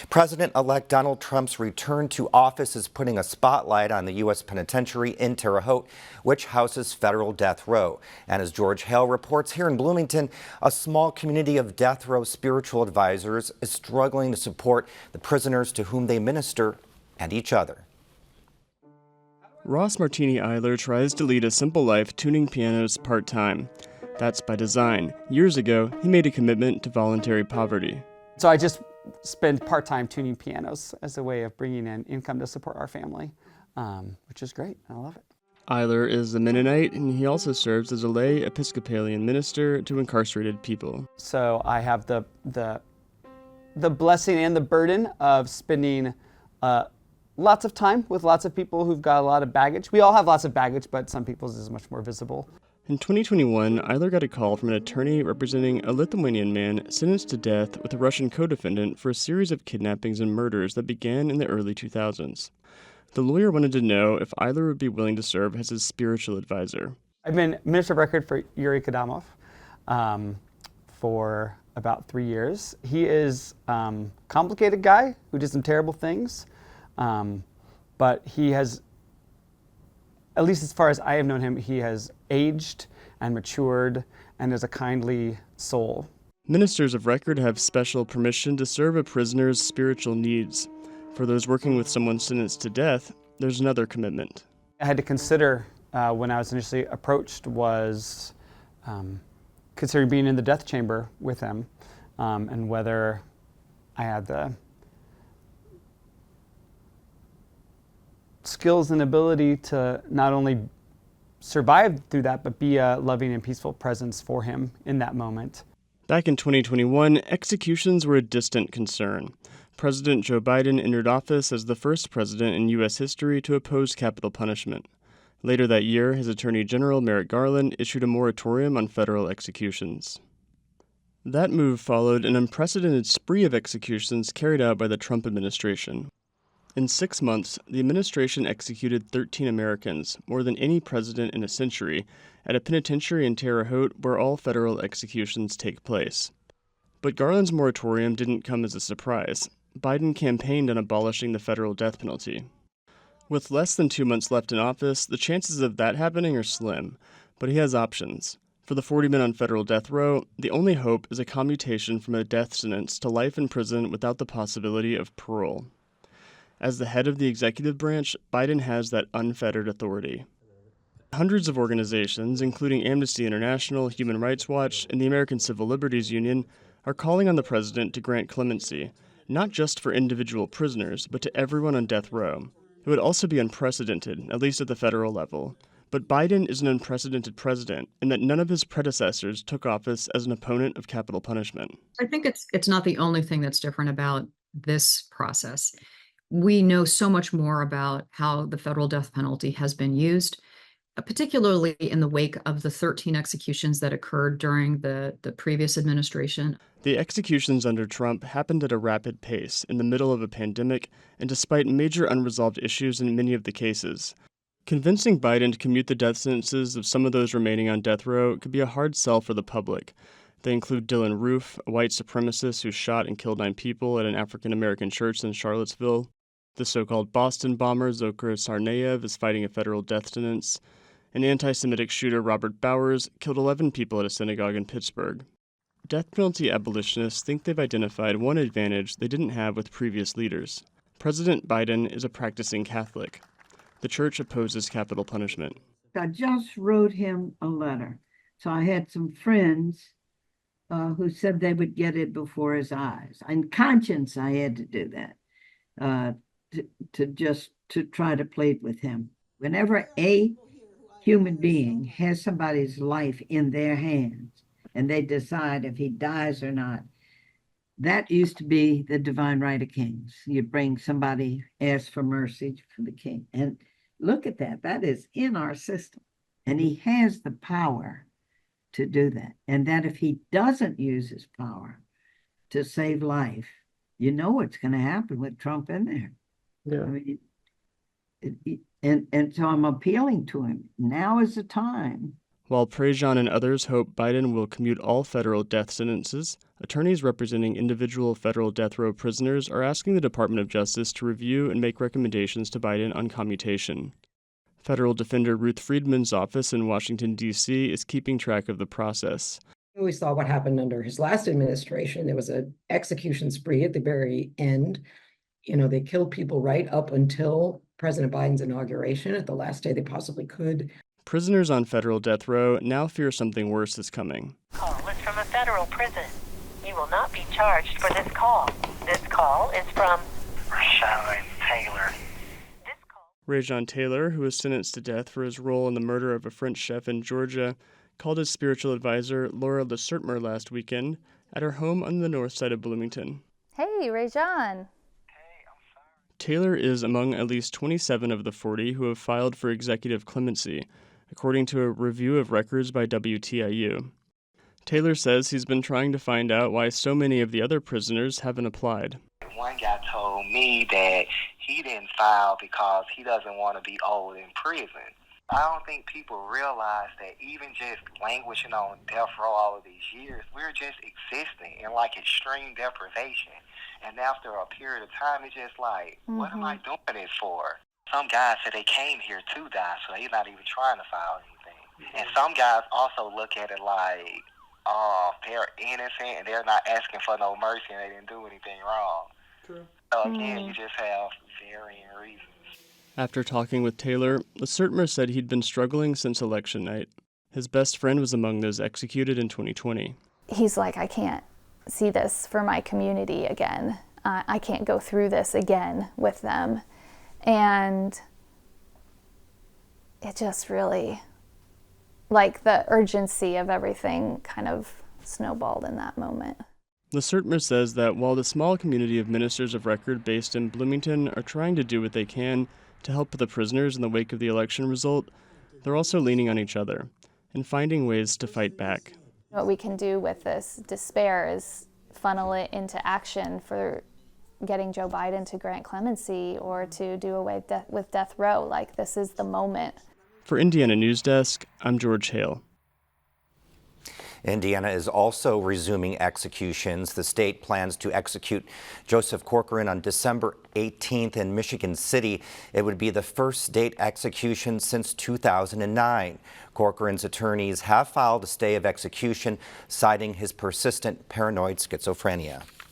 President-elect Donald Trump's return to office is putting a spotlight on the U.S. penitentiary in Terre Haute, which houses federal death row. And as George Hale reports, here in Bloomington, a small community of death row spiritual advisors is struggling to support the prisoners to whom they minister and each other. Ross Martini Eiler tries to lead a simple life tuning pianos part-time. That's by design. Years ago, he made a commitment to voluntary poverty. So I just spend part-time tuning pianos as a way of bringing in income to support our family, which is great. I love it. Eiler is a Mennonite, and he also serves as a lay Episcopalian minister to incarcerated people. So I have the blessing and the burden of spending lots of time with lots of people who've got a lot of baggage. We all have lots of baggage, but some people's is much more visible. In 2021, Eiler got a call from an attorney representing a Lithuanian man sentenced to death with a Russian co-defendant for a series of kidnappings and murders that began in the early 2000s. The lawyer wanted to know if Eiler would be willing to serve as his spiritual advisor. I've been Minister of Record for Yuri Kadamov for about 3 years. He is a complicated guy who did some terrible things, but he has, at least as far as I have known him, he has aged and matured and is a kindly soul. Ministers of record have special permission to serve a prisoner's spiritual needs. For those working with someone sentenced to death, there's another commitment. I had to consider when I was initially approached was considering being in the death chamber with him and whether I had the skills and ability to not only survive through that, but be a loving and peaceful presence for him in that moment. Back in 2021, executions were a distant concern. President Joe Biden entered office as the first president in U.S. history to oppose capital punishment. Later that year, his Attorney General Merrick Garland issued a moratorium on federal executions. That move followed an unprecedented spree of executions carried out by the Trump administration. In 6 months, the administration executed 13 Americans, more than any president in a century, at a penitentiary in Terre Haute where all federal executions take place. But Garland's moratorium didn't come as a surprise. Biden campaigned on abolishing the federal death penalty. With less than 2 months left in office, the chances of that happening are slim, but he has options. For the 40 men on federal death row, the only hope is a commutation from a death sentence to life in prison without the possibility of parole. As the head of the executive branch, Biden has that unfettered authority. Hundreds of organizations, including Amnesty International, Human Rights Watch, and the American Civil Liberties Union, are calling on the president to grant clemency, not just for individual prisoners, but to everyone on death row. It would also be unprecedented, at least at the federal level. But Biden is an unprecedented president, in that none of his predecessors took office as an opponent of capital punishment. I think it's not the only thing that's different about this process. We know so much more about how the federal death penalty has been used, particularly in the wake of the 13 executions that occurred during the previous administration. The executions under Trump happened at a rapid pace in the middle of a pandemic and despite major unresolved issues in many of the cases. Convincing Biden to commute the death sentences of some of those remaining on death row could be a hard sell for the public. They include Dylan Roof, a white supremacist who shot and killed 9 people at an African-American church in Charlottesville. The so-called Boston bomber Dzhokhar Tsarnaev is fighting a federal death sentence. An anti-Semitic shooter, Robert Bowers, killed 11 people at a synagogue in Pittsburgh. Death penalty abolitionists think they've identified one advantage they didn't have with previous leaders. President Biden is a practicing Catholic. The church opposes capital punishment. I just wrote him a letter. So I had some friends who said they would get it before his eyes. In conscience, I had to do that. To try to plead with him. Whenever a human being has somebody's life in their hands and they decide if he dies or not, that used to be the divine right of kings. You bring somebody, ask for mercy for the king. And look at that. That is in our system. And he has the power to do that. And that if he doesn't use his power to save life, you know what's going to happen with Trump in there. Yeah. I mean, and so I'm appealing to him. Now is the time. While Prejean and others hope Biden will commute all federal death sentences, attorneys representing individual federal death row prisoners are asking the Department of Justice to review and make recommendations to Biden on commutation. Federal defender Ruth Friedman's office in Washington, D.C. is keeping track of the process. We saw what happened under his last administration. There was an execution spree at the very end. They killed people right up until President Biden's inauguration at the last day they possibly could. Prisoners on federal death row now fear something worse is coming. Call is from a federal prison. You will not be charged for this call. This call is from Rajon Taylor. Rajon Taylor, who was sentenced to death for his role in the murder of a French chef in Georgia, called his spiritual advisor, Laura LeSertmer, last weekend at her home on the north side of Bloomington. Hey, Rajon. Taylor is among at least 27 of the 40 who have filed for executive clemency, according to a review of records by WTIU. Taylor says he's been trying to find out why so many of the other prisoners haven't applied. One guy told me that he didn't file because he doesn't want to be old in prison. I don't think people realize that even just languishing on death row all of these years, we're just existing in like extreme deprivation. And after a period of time, it's just like, what am I doing it for? Some guys said they came here to die, so they're not even trying to file anything. And some guys also look at it like, oh, they're innocent and they're not asking for no mercy and they didn't do anything wrong. True. So again, you just have varying reasons. After talking with Taylor, LeSertmer said he'd been struggling since election night. His best friend was among those executed in 2020. He's like, I can't see this for my community again. I can't go through this again with them. And it just really, like, the urgency of everything kind of snowballed in that moment. LeSertmer says that while the small community of ministers of record based in Bloomington are trying to do what they can to help the prisoners in the wake of the election result, they're also leaning on each other and finding ways to fight back. What we can do with this despair is funnel it into action for getting Joe Biden to grant clemency or to do away with death row. Like, this is the moment. For Indiana News Desk, I'm George Hale. Indiana is also resuming executions. The state plans to execute Joseph Corcoran on December 18th in Michigan City. It would be the first state execution since 2009. Corcoran's attorneys have filed a stay of execution, citing his persistent paranoid schizophrenia.